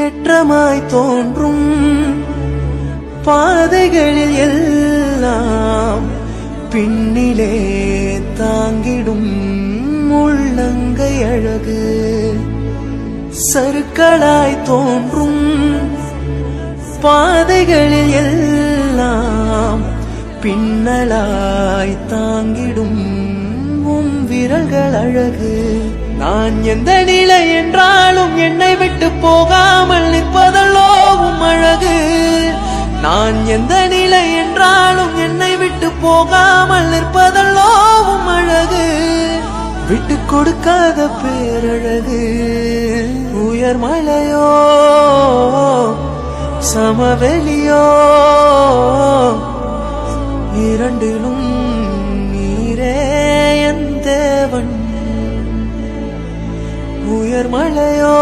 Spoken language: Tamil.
ஏற்றமாய் தோன்றும் பாதைகளில் எல்லாம் பின்னிலே தாங்கிடும் உள்ளங்கை அழகு. சறுக்களாய் தோன்றும் பாதைகளில் எல்லாம் பின்னலாய் தாங்கிடும் விரல்கள் அழகு. நான் எந்த நிலை என்றாலும் என்னை விட்டு போகாமல் நிற்பதல்லோவும் அழகு. நான் எந்த நிலை என்றாலும் என்னை விட்டு போகாமல் நிற்பதல்லோவும் அழகு. விட்டு கொடுக்காத பேரழகு. உயர் மலையோ சமவெளியோ இரண்டிலும் நீரே என் தேவன். உயர் மலையோ